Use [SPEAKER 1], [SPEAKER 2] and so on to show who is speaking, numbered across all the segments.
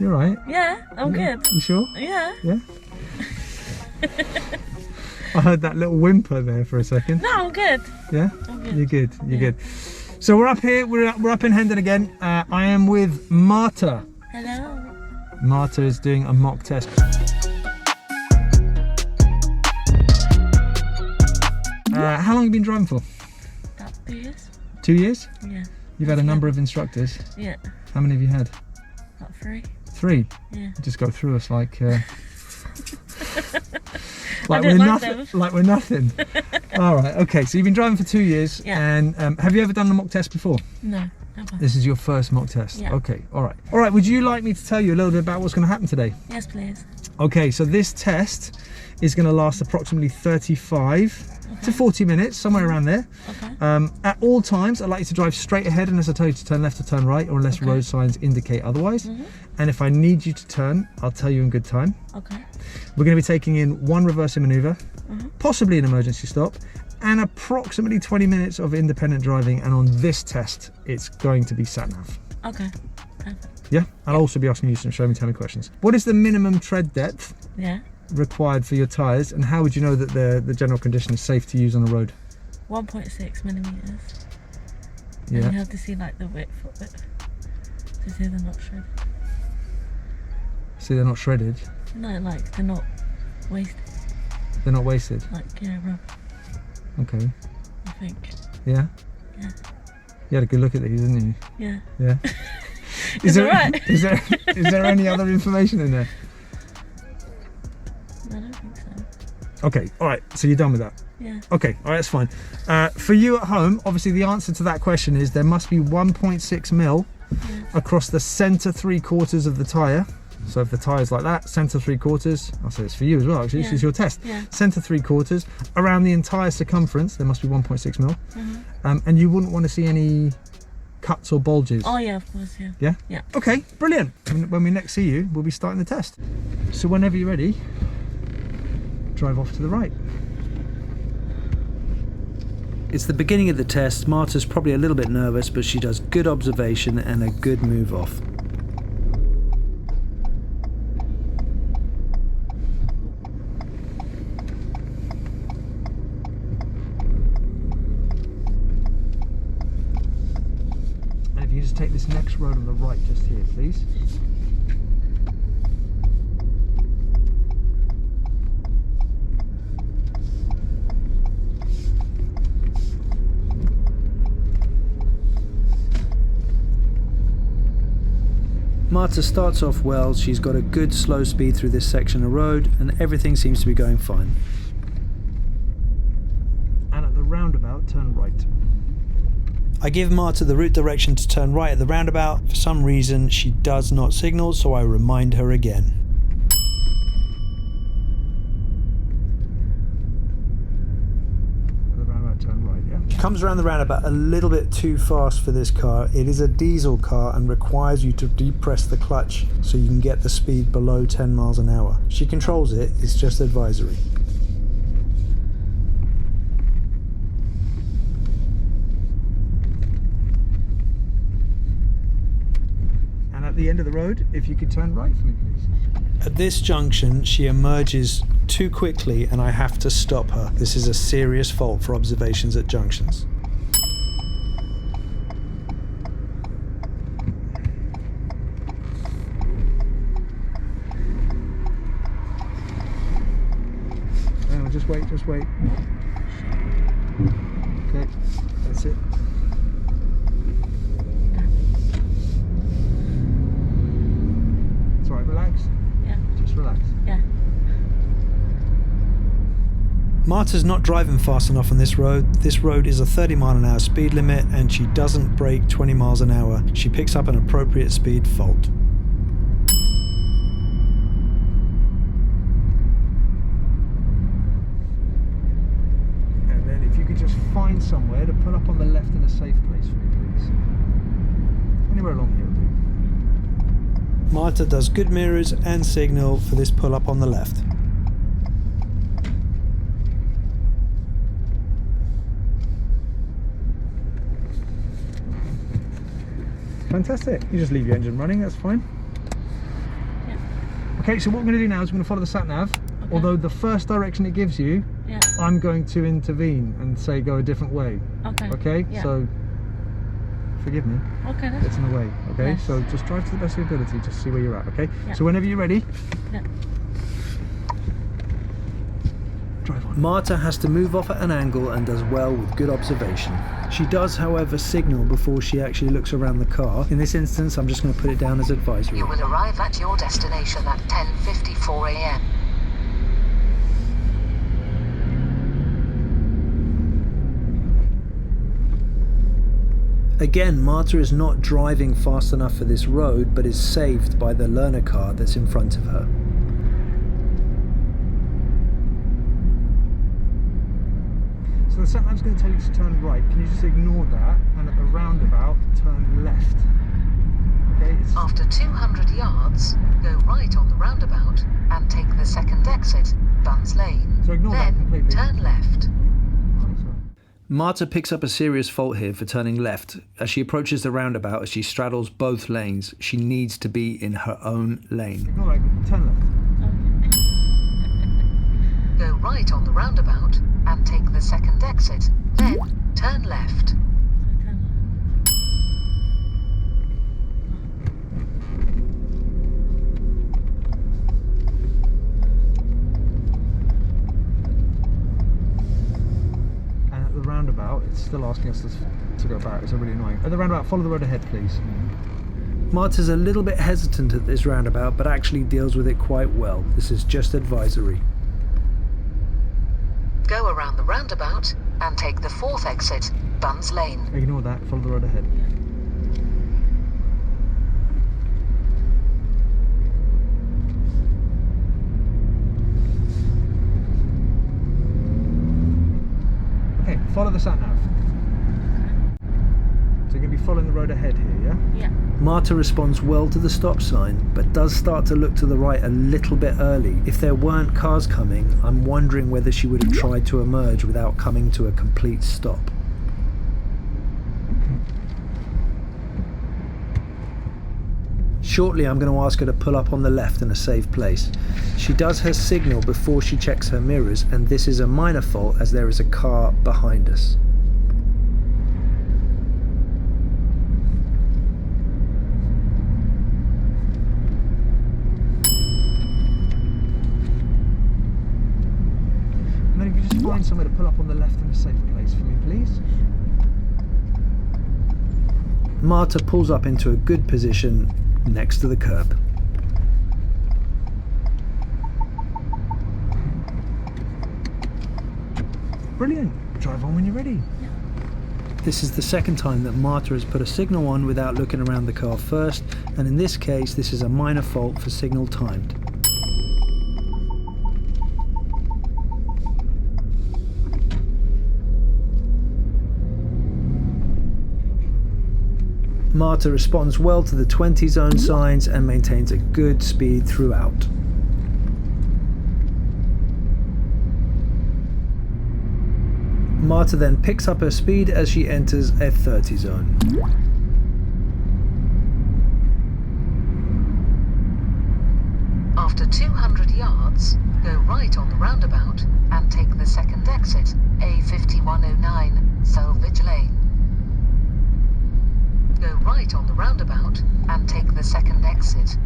[SPEAKER 1] You alright?
[SPEAKER 2] Yeah, I'm good.
[SPEAKER 1] You sure?
[SPEAKER 2] Yeah.
[SPEAKER 1] Yeah? I heard that little whimper there for a second.
[SPEAKER 2] No, I'm good.
[SPEAKER 1] Yeah?
[SPEAKER 2] I'm good.
[SPEAKER 1] You're good. You're good. So we're up here. We're up in Hendon again. I am with Marta.
[SPEAKER 2] Hello.
[SPEAKER 1] Marta is doing a mock test. How long have you been driving for?
[SPEAKER 2] About 2 years.
[SPEAKER 1] 2 years?
[SPEAKER 2] Yeah.
[SPEAKER 1] You've had a number of instructors?
[SPEAKER 2] Yeah.
[SPEAKER 1] How many have you had?
[SPEAKER 2] About 3.
[SPEAKER 1] 3?
[SPEAKER 2] Yeah.
[SPEAKER 1] Just go through us like like we're nothing. All right, okay, so you've been driving for 2 years.
[SPEAKER 2] Yeah.
[SPEAKER 1] And have you ever done a mock test before?
[SPEAKER 2] No, never.
[SPEAKER 1] This is your first mock test?
[SPEAKER 2] Yeah.
[SPEAKER 1] Okay, all right, would you like me to tell you a little bit about what's going to happen today?
[SPEAKER 2] Yes, please.
[SPEAKER 1] Okay, so this test is going to last approximately 35 to 40 minutes, somewhere around there.
[SPEAKER 2] Okay.
[SPEAKER 1] At all times, I'd like you to drive straight ahead unless I tell you to turn left or turn right, or unless road signs indicate otherwise. And if I need you to turn, I'll tell you in good time.
[SPEAKER 2] Okay.
[SPEAKER 1] We're going to be taking in 1 reversing manoeuvre, possibly an emergency stop, and approximately 20 minutes of independent driving. And on this test, it's going to be sat-nav.
[SPEAKER 2] Okay. Perfect.
[SPEAKER 1] Yeah? I'll also be asking you some show me, tell me questions. What is the minimum tread depth required for your tyres, and how would you know that the general condition is safe to use on the road?
[SPEAKER 2] 1.6 millimeters.
[SPEAKER 1] Yeah.
[SPEAKER 2] And you have to see like the width of it to see they're not shredded.
[SPEAKER 1] See, they're not shredded?
[SPEAKER 2] No, like they're not wasted.
[SPEAKER 1] They're not wasted?
[SPEAKER 2] Like, yeah, rubber.
[SPEAKER 1] Okay.
[SPEAKER 2] I think.
[SPEAKER 1] Yeah?
[SPEAKER 2] Yeah.
[SPEAKER 1] You had a good look at these, didn't you?
[SPEAKER 2] Yeah.
[SPEAKER 1] Yeah.
[SPEAKER 2] Is it right?
[SPEAKER 1] Is there any other information in there?
[SPEAKER 2] I don't think so.
[SPEAKER 1] Okay, all right, so you're done with that?
[SPEAKER 2] Yeah.
[SPEAKER 1] Okay, all right, that's fine. For you at home, obviously the answer to that question is there must be 1.6 mil across the centre 3/4 of the tyre. So if the tyre's like that, centre 3/4, I'll say it's for you as well actually, this is your test. Centre 3/4, around the entire circumference, there must be 1.6 mil. And you wouldn't want to see any cuts or bulges.
[SPEAKER 2] Oh yeah, of course, yeah.
[SPEAKER 1] Yeah?
[SPEAKER 2] Yeah.
[SPEAKER 1] Okay, brilliant. When we next see you, we'll be starting the test. So whenever you're ready, drive off to the right. It's the beginning of the test. Marta's probably a little bit nervous, but she does good observation and a good move off. And if you just take this next road on the right just here, please. Marta starts off well. She's got a good slow speed through this section of road and everything seems to be going fine. And at the roundabout, turn right. I give Marta the route direction to turn right at the roundabout. For some reason, she does not signal, so I remind her again. Comes around the roundabout a little bit too fast for this car. It is a diesel car and requires you to depress the clutch so you can get the speed below 10 miles an hour. She controls it, it's just advisory. And at the end of the road, if you could turn right for me, please. At this junction, she emerges too quickly and I have to stop her. This is a serious fault for observations at junctions. Oh, just wait, just wait. Okay, that's it. It's all right, relax.
[SPEAKER 2] Yeah.
[SPEAKER 1] Just relax.
[SPEAKER 2] Yeah.
[SPEAKER 1] Marta's not driving fast enough on this road. This road is a 30-mile-an-hour speed limit and she doesn't brake 20 miles an hour. She picks up an appropriate speed fault. And then if you could just find somewhere to pull up on the left in a safe place for me, please. Anywhere along here will do. Marta does good mirrors and signal for this pull up on the left. Fantastic. You just leave your engine running, that's fine. Okay, so what we're going to do now is we're going to follow the sat nav.
[SPEAKER 2] Okay.
[SPEAKER 1] Although the first direction it gives you,
[SPEAKER 2] Yeah.
[SPEAKER 1] I'm going to intervene and say go a different way.
[SPEAKER 2] Okay.
[SPEAKER 1] Okay?
[SPEAKER 2] Yeah.
[SPEAKER 1] So forgive me.
[SPEAKER 2] Okay.
[SPEAKER 1] It's in the way. Okay?
[SPEAKER 2] Yes.
[SPEAKER 1] So just drive to the best of your ability, just see where you're at, okay?
[SPEAKER 2] Yeah.
[SPEAKER 1] So whenever you're ready,
[SPEAKER 2] Yeah.
[SPEAKER 1] drive on.
[SPEAKER 3] Marta has to move off at an angle and does well with good observation. She does, however, signal before she actually looks around the car. In this instance, I'm just going to put it down as advisory.
[SPEAKER 4] You will arrive at your destination at 10:54 a.m.
[SPEAKER 3] Again, Marta is not driving fast enough for this road, but is saved by the learner car that's in front of her.
[SPEAKER 1] So the sat nav's going to tell you to turn right. Can you just ignore that and at the roundabout turn left? Okay.
[SPEAKER 4] After 200 yards, go right on the roundabout and take the second exit, Buns Lane.
[SPEAKER 1] So ignore that
[SPEAKER 4] Then
[SPEAKER 1] completely.
[SPEAKER 4] turn left.
[SPEAKER 1] Oh, sorry.
[SPEAKER 3] Marta picks up a serious fault here for turning left. As she approaches the roundabout, as she straddles both lanes, she needs to be in her own lane.
[SPEAKER 1] Ignore that. Turn left.
[SPEAKER 4] Go right on the roundabout and take the second exit. Then turn left.
[SPEAKER 1] And at the roundabout, it's still asking us to go back. It's really annoying. At the roundabout, follow the road ahead, please.
[SPEAKER 3] Marta's a little bit hesitant at this roundabout, but actually deals with it quite well. This is just advisory.
[SPEAKER 4] Go around the roundabout and take the fourth exit, Buns Lane.
[SPEAKER 1] Ignore that. Follow the road ahead. Okay, follow the sat nav. So you're going to be following the road ahead here, yeah?
[SPEAKER 2] Yeah.
[SPEAKER 3] Marta responds well to the stop sign, but does start to look to the right a little bit early. If there weren't cars coming, I'm wondering whether she would have tried to emerge without coming to a complete stop. Shortly, I'm going to ask her to pull up on the left in a safe place. She does her signal before she checks her mirrors, and this is a minor fault as there is a car behind us.
[SPEAKER 1] And then if you just find somewhere to pull up on the left in a safe place for me, please.
[SPEAKER 3] Marta pulls up into a good position next to the curb.
[SPEAKER 1] Brilliant. Drive on when you're ready.
[SPEAKER 3] This is the second time that Marta has put a signal on without looking around the car first, and in this case this is a minor fault for signal timed. Marta responds well to the 20 zone signs and maintains a good speed throughout. Marta then picks up her speed as she enters a 30 zone.
[SPEAKER 4] After 200 yards, go right on the roundabout and take the second exit, A5109, Salvage Lane. Go right on the roundabout and take the second exit.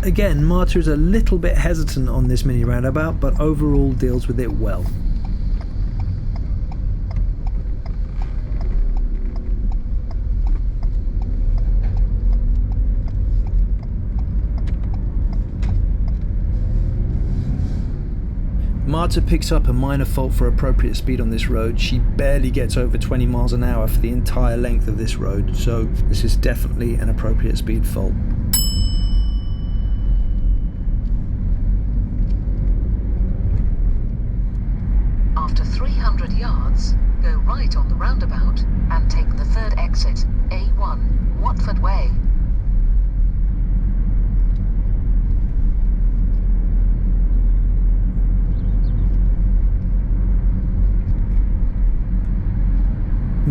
[SPEAKER 3] Again, Marta is a little bit hesitant on this mini roundabout, but overall deals with it well. Marta picks up a minor fault for appropriate speed on this road. She barely gets over 20 miles an hour for the entire length of this road, so this is definitely an appropriate speed fault.
[SPEAKER 4] After 300 yards, go right on the roundabout and take the third exit, A1, Watford Way.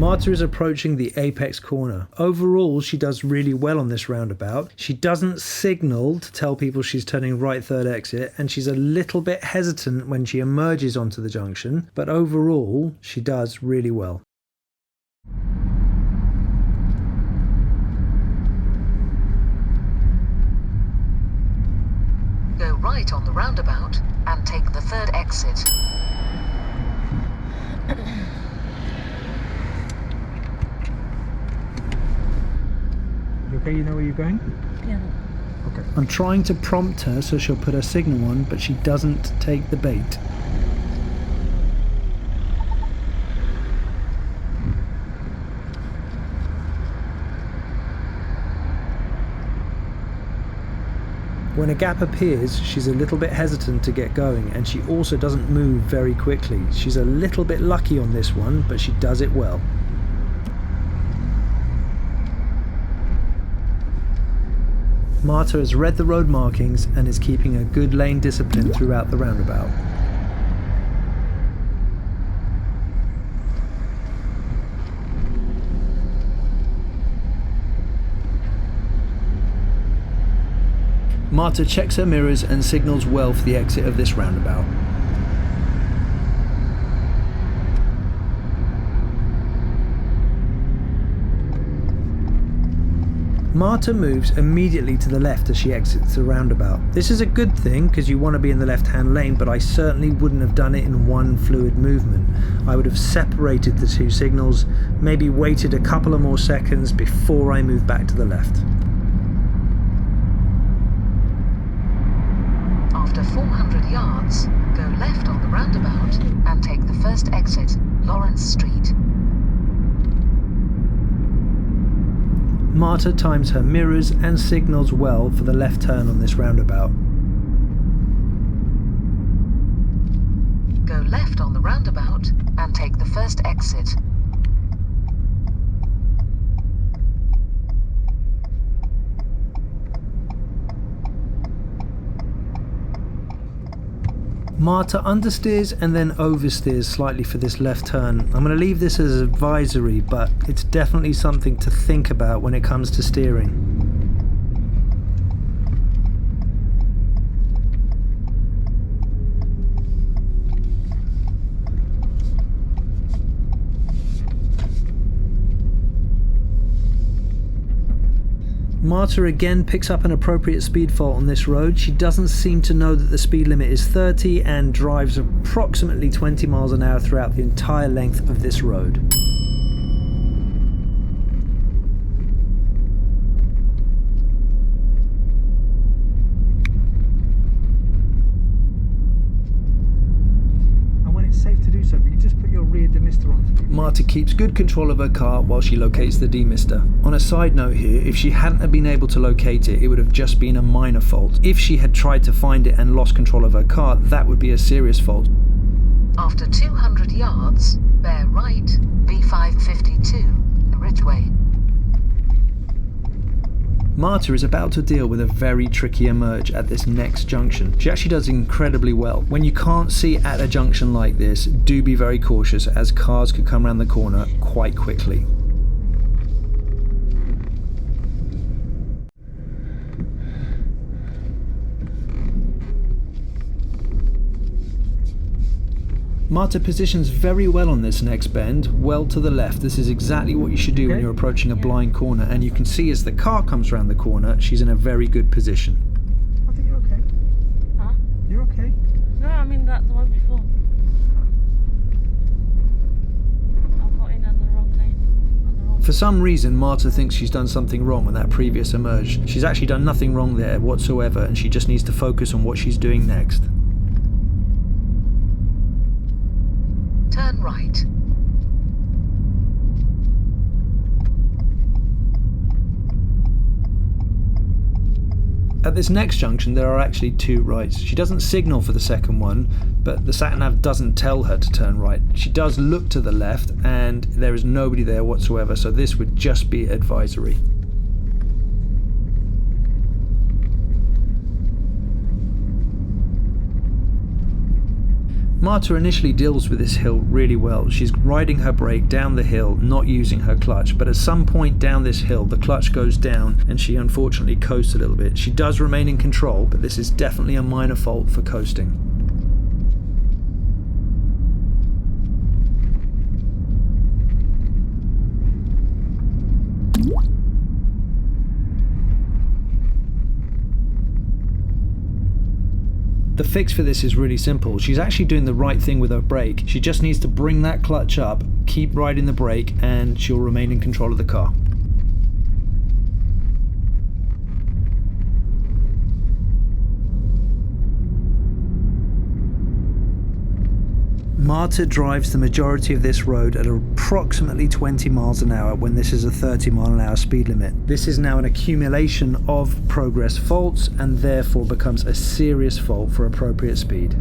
[SPEAKER 3] Marta is approaching the apex corner. Overall, she does really well on this roundabout. She doesn't signal to tell people she's turning right third exit, and she's a little bit hesitant when she emerges onto the junction, but overall, she does really well.
[SPEAKER 4] Go right on the roundabout and take the third exit.
[SPEAKER 1] You okay? You know where you're going?
[SPEAKER 2] Yeah.
[SPEAKER 1] Okay.
[SPEAKER 3] I'm trying to prompt her so she'll put her signal on, but she doesn't take the bait. When a gap appears, she's a little bit hesitant to get going, and she also doesn't move very quickly. She's a little bit lucky on this one, but she does it well. Marta has read the road markings and is keeping a good lane discipline throughout the roundabout. Marta checks her mirrors and signals well for the exit of this roundabout. Marta moves immediately to the left as she exits the roundabout. This is a good thing because you want to be in the left-hand lane, but I certainly wouldn't have done it in one fluid movement. I would have separated the two signals, maybe waited a couple of more seconds before I moved back to the left.
[SPEAKER 4] After 400 yards, go left on the roundabout and take the first exit, Lawrence Street.
[SPEAKER 3] Marta times her mirrors and signals well for the left turn on this roundabout.
[SPEAKER 4] Go left on the roundabout and take the first exit.
[SPEAKER 3] Marta understeers and then oversteers slightly for this left turn. I'm going to leave this as advisory, but it's definitely something to think about when it comes to steering. Marta again picks up an appropriate speed fault on this road. She doesn't seem to know that the speed limit is 30 and drives approximately 20 miles an hour throughout the entire length of this road.
[SPEAKER 1] And when it's safe to do so, if you could just put your rear demister on for me.
[SPEAKER 3] Marta keeps good control of her car while she locates the demister. On a side note here, if she hadn't have been able to locate it, it would have just been a minor fault. If she had tried to find it and lost control of her car, that would be a serious fault.
[SPEAKER 4] After 200 yards, bear right, B552, Ridgeway.
[SPEAKER 3] Marta is about to deal with a very tricky emerge at this next junction. She actually does incredibly well. When you can't see at a junction like this, do be very cautious as cars could come around the corner quite quickly. Marta positions very well on this next bend, well to the left. This is exactly what you should do when you're approaching a blind corner, and you can see as the car comes around the corner, she's in a very good position.
[SPEAKER 1] I think you're okay.
[SPEAKER 2] Huh?
[SPEAKER 1] You're okay.
[SPEAKER 2] No, I mean that the one before. I got in on the wrong lane. On the wrong.
[SPEAKER 3] For some reason, Marta thinks she's done something wrong on that previous emerge. She's actually done nothing wrong there whatsoever, and she just needs to focus on what she's doing next.
[SPEAKER 4] Turn right.
[SPEAKER 3] At this next junction, there are actually two rights. She doesn't signal for the second one, but the sat-nav doesn't tell her to turn right. She does look to the left, and there is nobody there whatsoever, so this would just be advisory. Marta initially deals with this hill really well. She's riding her brake down the hill, not using her clutch, but at some point down this hill the clutch goes down and she unfortunately coasts a little bit. She does remain in control, but this is definitely a minor fault for coasting. The fix for this is really simple. She's actually doing the right thing with her brake. She just needs to bring that clutch up, keep riding the brake, and she'll remain in control of the car. Marta drives the majority of this road at approximately 20 miles an hour when this is a 30 mile an hour speed limit. This is now an accumulation of progress faults and therefore becomes a serious fault for appropriate speed.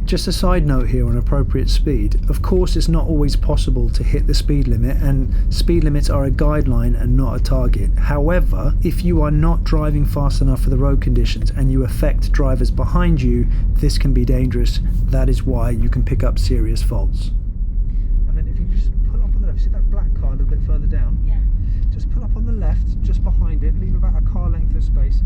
[SPEAKER 3] Just a side note here on appropriate speed. Of course, it's not always possible to hit the speed limit, and speed limits are a guideline and not a target. However, if you are not driving fast enough for the road conditions and you affect drivers behind you, this can be dangerous. That is why you can pick up serious faults.
[SPEAKER 1] And then if you just pull up on the left, see that black car a little bit further down?
[SPEAKER 2] Yeah.
[SPEAKER 1] Just pull up on the left, just behind it, leave about a car length of space.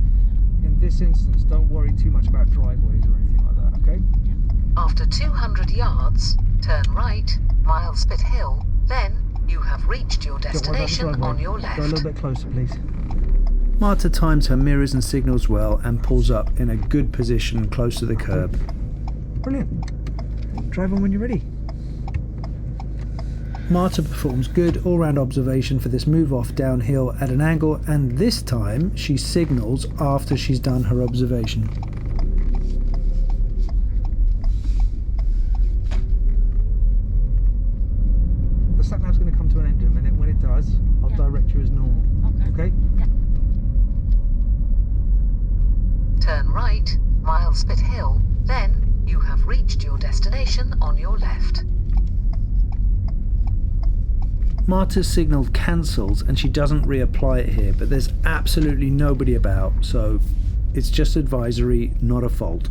[SPEAKER 1] In this instance, don't worry too much about driveways or anything like that, okay?
[SPEAKER 2] Yeah.
[SPEAKER 4] After 200 yards, turn right, Milespit Hill, then you have reached your destination on your left.
[SPEAKER 1] Go a little bit closer, please.
[SPEAKER 3] Marta times her mirrors and signals well and pulls up in a good position close to the curb.
[SPEAKER 1] Brilliant. Drive on when you're ready.
[SPEAKER 3] Marta performs good all-round observation for this move off downhill at an angle, and this time she signals after she's done her observation.
[SPEAKER 1] The sat nav's going to come to an end in a minute. When it does, I'll direct you as normal.
[SPEAKER 2] Okay.
[SPEAKER 1] Okay?
[SPEAKER 2] Yeah.
[SPEAKER 4] Turn right, Milespit Hill, then you have reached your destination on your left.
[SPEAKER 3] Marta's signal cancels and she doesn't reapply it here, but there's absolutely nobody about, so it's just advisory, not a fault.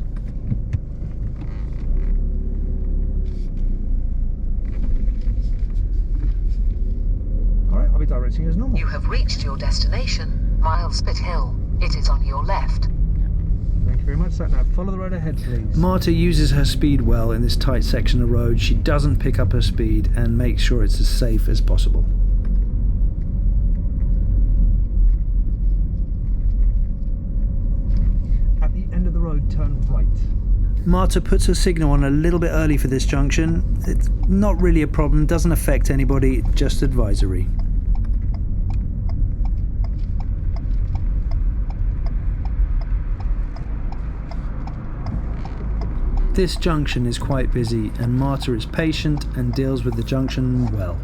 [SPEAKER 1] Alright, I'll be directing you as normal.
[SPEAKER 4] You have reached your destination, Milespit Hill. It is on your left.
[SPEAKER 1] Thank you very much, sat nav. Follow the road ahead, please.
[SPEAKER 3] Marta uses her speed well in this tight section of road. She doesn't pick up her speed and makes sure it's as safe as possible.
[SPEAKER 1] At the end of the road, turn right.
[SPEAKER 3] Marta puts her signal on a little bit early for this junction. It's not really a problem, doesn't affect anybody, just advisory. This junction is quite busy and Marta is patient and deals with the junction well.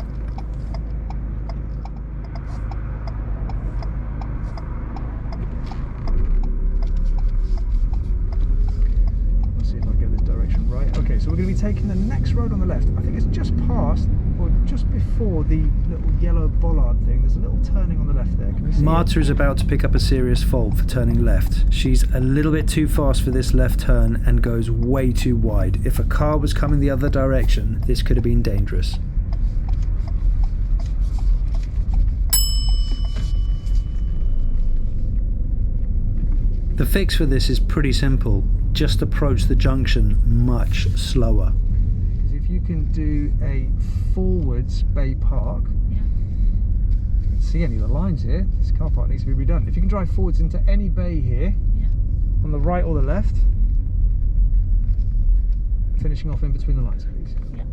[SPEAKER 1] Let's see if I get this direction right. Okay, so we're going to be taking the next road on the left. I think it's just past, or just before the little yellow bollard thing. There's a little turning on the left there. Can you see
[SPEAKER 3] Marta is about to pick up a serious fault for turning left. She's a little bit too fast for this left turn and goes way too wide. If a car was coming the other direction, this could have been dangerous. The fix for this is pretty simple. Just approach the junction much slower.
[SPEAKER 1] Because if you can do a forwards bay park,
[SPEAKER 2] Yeah.
[SPEAKER 1] you can see any of the lines here. This car park needs to be redone. If you can drive forwards into any bay here,
[SPEAKER 2] Yeah.
[SPEAKER 1] on the right or the left, finishing off in between the lines, please.
[SPEAKER 2] Yeah.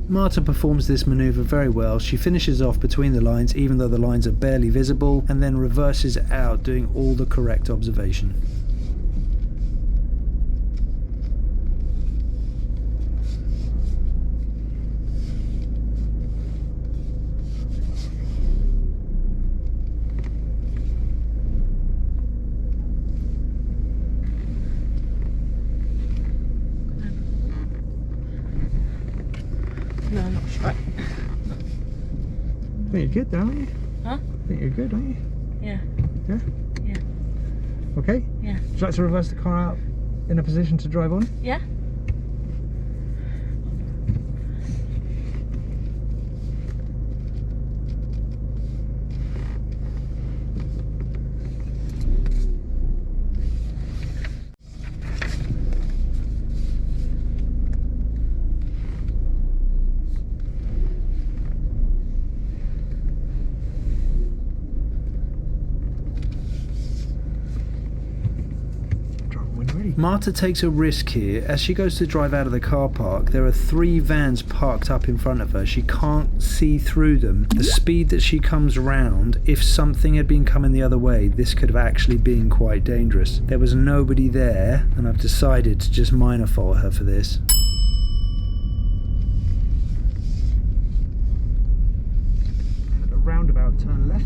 [SPEAKER 3] Marta performs this manoeuvre very well. She finishes off between the lines even though the lines are barely visible, and then reverses out doing all the correct observation.
[SPEAKER 2] Right.
[SPEAKER 1] I think you're good, don't you?
[SPEAKER 2] Huh?
[SPEAKER 1] I think you're good, aren't you?
[SPEAKER 2] Yeah.
[SPEAKER 1] Yeah?
[SPEAKER 2] Yeah.
[SPEAKER 1] Okay?
[SPEAKER 2] Yeah.
[SPEAKER 1] Would you like to reverse the car out in a position to drive on?
[SPEAKER 2] Yeah.
[SPEAKER 1] Drive when you're ready.
[SPEAKER 3] Marta takes a risk here. As she goes to drive out of the car park, there are 3 vans parked up in front of her. She can't see through them. The speed that she comes round, if something had been coming the other way, this could have actually been quite dangerous. There was nobody there, and I've decided to just minor fault her for this.
[SPEAKER 1] At the roundabout, turn left.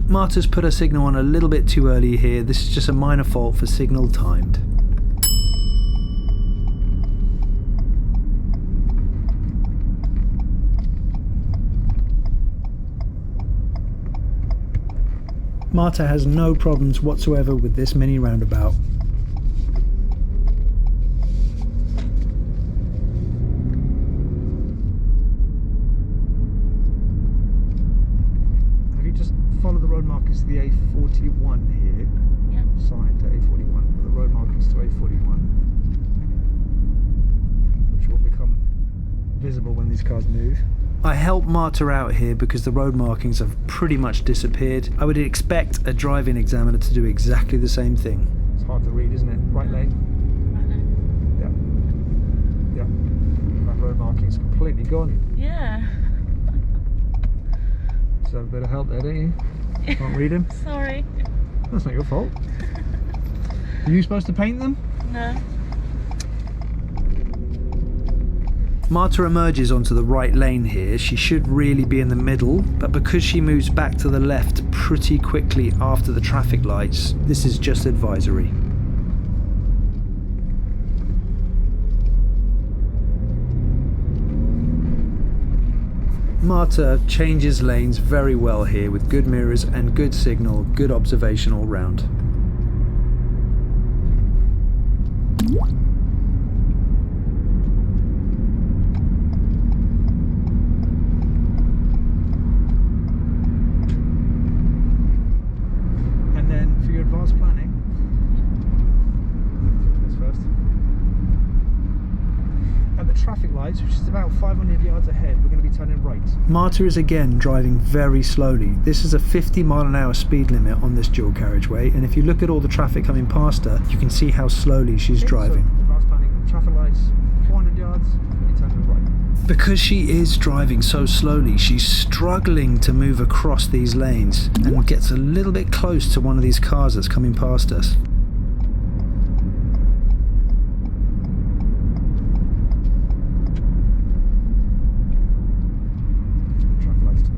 [SPEAKER 3] Marta's put her signal on a little bit too early here. This is just a minor fault for signal timed. Marta has no problems whatsoever with this mini roundabout.
[SPEAKER 1] If you just follow the road markers to the A41 here,
[SPEAKER 2] Yeah.
[SPEAKER 1] sign to A41, but the road markers to A41, which will become visible when these cars move.
[SPEAKER 3] I help Marta out here because the road markings have pretty much disappeared. I would expect a driving examiner to do exactly the same thing.
[SPEAKER 1] It's hard to read, isn't it? Right lane.
[SPEAKER 2] Right now.
[SPEAKER 1] Yeah. Yeah. That road marking's completely gone.
[SPEAKER 2] Yeah.
[SPEAKER 1] Just have a bit of help there, don't you? Can't read them.
[SPEAKER 2] Sorry.
[SPEAKER 1] That's not your fault. Are you supposed to paint them?
[SPEAKER 2] No.
[SPEAKER 3] Marta emerges onto the right lane here. She should really be in the middle, but because she moves back to the left pretty quickly after the traffic lights, this is just advisory. Marta changes lanes very well here with good mirrors and good signal, good observation all round.
[SPEAKER 1] And then for your advanced planning, this first. At the traffic lights, which is about 500 yards ahead, we're going to be turning right.
[SPEAKER 3] Marta is again driving very slowly. This is a 50-mile-an-hour speed limit on this dual carriageway, and if you look at all the traffic coming past her, you can see how slowly she's driving.
[SPEAKER 1] So, advanced planning, traffic lights, 400 yards, we'll be turning right.
[SPEAKER 3] Because she is driving so slowly, she's struggling to move across these lanes and gets a little bit close to one of these cars that's coming past us.
[SPEAKER 1] Traffic lights.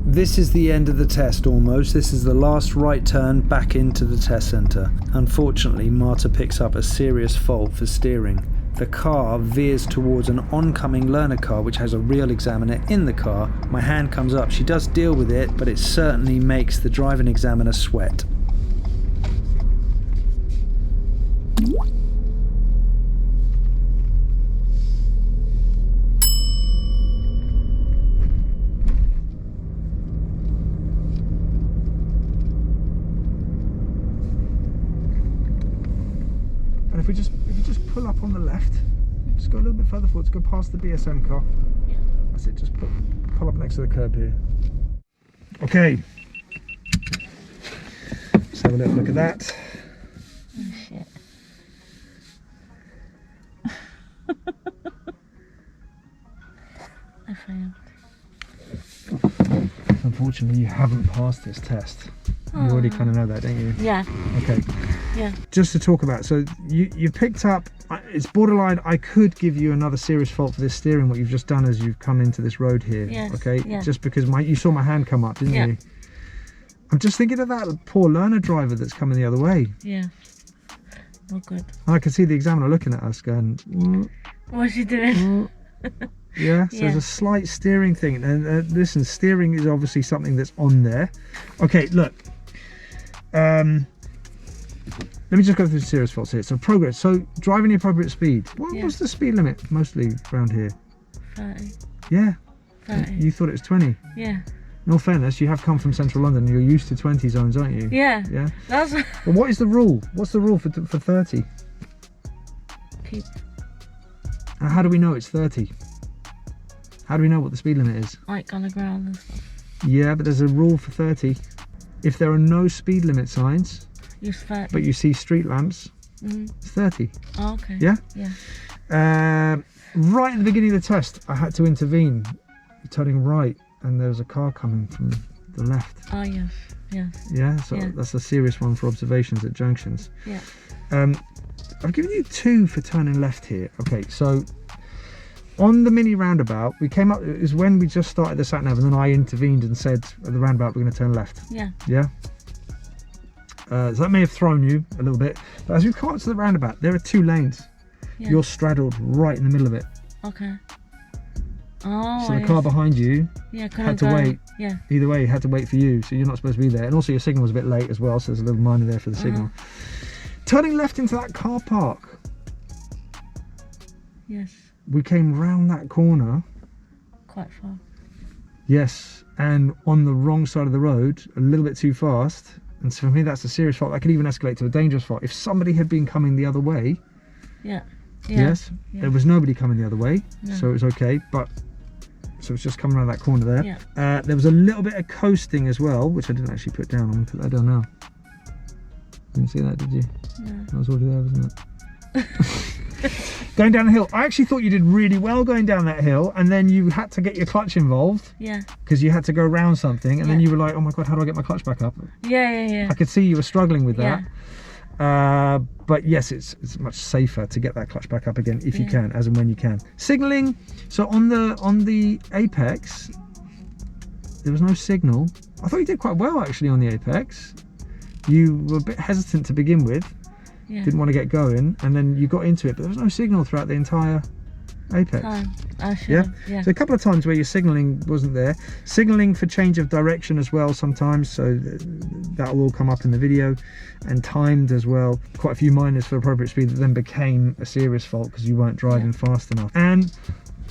[SPEAKER 3] This is the end of the test almost. This is the last right turn back into the test centre. Unfortunately, Marta picks up a serious fault for steering. The car veers towards an oncoming learner car which has a real examiner in the car. My hand comes up. She does deal with it, but it certainly makes the driving examiner sweat.
[SPEAKER 1] And if you just pull up on the left, just go a little bit further forward, go past the BSM car.
[SPEAKER 2] Yeah.
[SPEAKER 1] That's it, just pull up next to the curb here. Okay. Let's have a little look at that.
[SPEAKER 2] Oh shit. I failed.
[SPEAKER 1] No unfortunately you haven't passed this test. You already kind of know that, don't you?
[SPEAKER 2] Yeah.
[SPEAKER 1] Okay.
[SPEAKER 2] Yeah.
[SPEAKER 1] Just to talk about, so you picked up, it's borderline, I could give you another serious fault for this steering, what you've just done as you've come into this road here.
[SPEAKER 2] Yes,
[SPEAKER 1] Okay.
[SPEAKER 2] yeah.
[SPEAKER 1] Just because you saw my hand come up, didn't
[SPEAKER 2] Yeah.
[SPEAKER 1] you? I'm just thinking of that poor learner driver that's coming the other way.
[SPEAKER 2] Yeah. Not good.
[SPEAKER 1] And I could see the examiner looking at us going,
[SPEAKER 2] What's she doing?
[SPEAKER 1] yeah, so there's a slight steering thing. And listen, steering is obviously something that's on there. Okay, look. Let me just go through the serious faults here. So progress. So driving the appropriate speed. What's the speed limit mostly around here?
[SPEAKER 2] 30.
[SPEAKER 1] Yeah.
[SPEAKER 2] 30.
[SPEAKER 1] You thought it was 20.
[SPEAKER 2] Yeah.
[SPEAKER 1] In all fairness, you have come from central London. You're used to 20 zones, aren't you?
[SPEAKER 2] Yeah.
[SPEAKER 1] Yeah.
[SPEAKER 2] That's
[SPEAKER 1] But what is the rule? What's the rule for 30?
[SPEAKER 2] keep
[SPEAKER 1] And how do we know it's 30? How do we know what the speed limit is?
[SPEAKER 2] like on the ground and stuff.
[SPEAKER 1] Yeah, but there's a rule for 30. If there are no speed limit signs,
[SPEAKER 2] Use 30.
[SPEAKER 1] but you see street lamps,
[SPEAKER 2] Mm-hmm.
[SPEAKER 1] it's 30.
[SPEAKER 2] Oh, okay.
[SPEAKER 1] Yeah?
[SPEAKER 2] Yeah.
[SPEAKER 1] Right at the beginning of the test, I had to intervene, turning right, and there was a car coming from the left.
[SPEAKER 2] Oh, yes. Yes.
[SPEAKER 1] Yeah, so
[SPEAKER 2] Yeah.
[SPEAKER 1] that's a serious one for observations at junctions.
[SPEAKER 2] Yeah.
[SPEAKER 1] I've given you 2 for turning left here. Okay, so on the mini roundabout, we came up, it was when we just started the sat nav, and then I intervened and said at the roundabout we're going to turn left.
[SPEAKER 2] Yeah.
[SPEAKER 1] Yeah. So that may have thrown you a little bit, but as we come up to the roundabout, there are 2 lanes.
[SPEAKER 2] Yeah.
[SPEAKER 1] You're straddled right in the middle of it.
[SPEAKER 2] Okay. Oh.
[SPEAKER 1] So the car behind you
[SPEAKER 2] Yeah.
[SPEAKER 1] had to wait.
[SPEAKER 2] Yeah.
[SPEAKER 1] Either way, had to wait for you, so you're not supposed to be there. And also your signal was a bit late as well, so there's a little minor there for the signal. Turning left into that car park,
[SPEAKER 2] Yes.
[SPEAKER 1] we came round that corner,
[SPEAKER 2] Quite far.
[SPEAKER 1] yes, and on the wrong side of the road, a little bit too fast. And so for me, that's a serious fault. That could even escalate to a dangerous fault. If somebody had been coming the other way,
[SPEAKER 2] Yeah.
[SPEAKER 1] yes,
[SPEAKER 2] Yeah.
[SPEAKER 1] there was nobody coming the other way,
[SPEAKER 2] No.
[SPEAKER 1] so it was okay. But so it's just coming around that corner there.
[SPEAKER 2] Yeah.
[SPEAKER 1] There was a little bit of coasting as well, which I didn't actually put down. I'm gonna put that down now. Didn't see that, did you?
[SPEAKER 2] No.
[SPEAKER 1] That was already there, wasn't it? Going down the hill, I actually thought you did really well going down that hill, and then you had to get your clutch involved
[SPEAKER 2] Yeah.
[SPEAKER 1] because you had to go around something, and then
[SPEAKER 2] Yeah.
[SPEAKER 1] you were like, oh my god, how do I get my clutch back up?
[SPEAKER 2] Yeah.
[SPEAKER 1] I could see you were struggling with
[SPEAKER 2] Yeah.
[SPEAKER 1] that. But yes, it's much safer to get that clutch back up again if you
[SPEAKER 2] Yeah.
[SPEAKER 1] can, as and when you can. Signaling, so on the apex, there was no signal. I thought you did quite well actually on the apex. You were a bit hesitant to begin with,
[SPEAKER 2] Yeah.
[SPEAKER 1] didn't want to get going, and then you got into it, but there was no signal throughout the entire apex.
[SPEAKER 2] Time. I should.
[SPEAKER 1] Yeah?
[SPEAKER 2] Yeah.
[SPEAKER 1] So a couple of times where your signalling wasn't there. Signalling for change of direction as well sometimes, so that will all come up in the video. And timed as well. Quite a few minors for appropriate speed that then became a serious fault because you weren't driving fast enough. And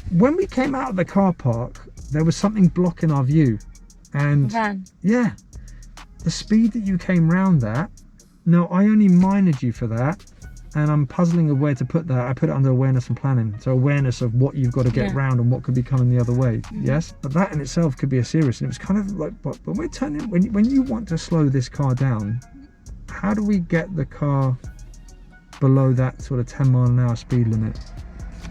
[SPEAKER 1] when we came out of the car park, there was something blocking our view. And
[SPEAKER 2] Van.
[SPEAKER 1] yeah, the speed that you came round that, now I only minored you for that, and I'm puzzling of where to put that. I put it under awareness and planning, so awareness of what you've got to get
[SPEAKER 2] Yeah.
[SPEAKER 1] round and what could be coming the other way. Yes, but that in itself could be a serious, and it was kind of like, but when we're turning, when you want to slow this car down, how do we get the car below that sort of 10-mile-an-hour speed limit?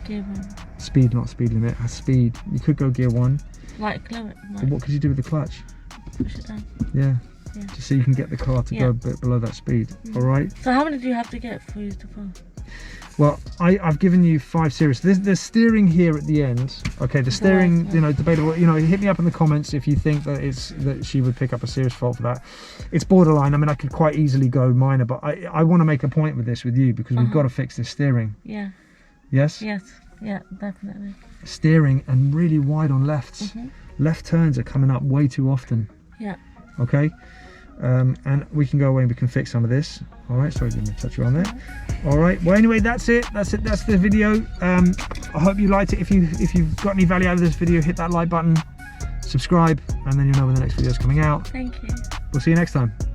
[SPEAKER 2] Gear 1.
[SPEAKER 1] Speed, not speed limit, speed. You could go gear 1,
[SPEAKER 2] Like, clear it.
[SPEAKER 1] but
[SPEAKER 2] Like,
[SPEAKER 1] what could you do with the clutch?
[SPEAKER 2] push it down.
[SPEAKER 1] Yeah,
[SPEAKER 2] Yeah.
[SPEAKER 1] just so you can get the car to go a bit below that speed. All right.
[SPEAKER 2] So how many do you have to get for you to pass?
[SPEAKER 1] Well, I've given you 5 serious. The steering here at the end. Okay, the steering,
[SPEAKER 2] Right.
[SPEAKER 1] you know, debatable. You know, hit me up in the comments if you think that she would pick up a serious fault for that. It's borderline. I mean, I could quite easily go minor, but I want to make a point with this with you because we've got to fix this steering.
[SPEAKER 2] Yeah.
[SPEAKER 1] Yes.
[SPEAKER 2] Yes. Yeah, definitely.
[SPEAKER 1] Steering and really wide on lefts.
[SPEAKER 2] Mhm.
[SPEAKER 1] Left turns are coming up way too often.
[SPEAKER 2] Yeah.
[SPEAKER 1] Okay. And we can go away and we can fix some of this. All right, sorry, let me touch you on there. All right, well anyway, that's it, that's the video. I hope you liked it. If you've got any value out of this video, hit that like button, subscribe, and then you'll know when the next video is coming out.
[SPEAKER 2] Thank you.
[SPEAKER 1] We'll see you next time.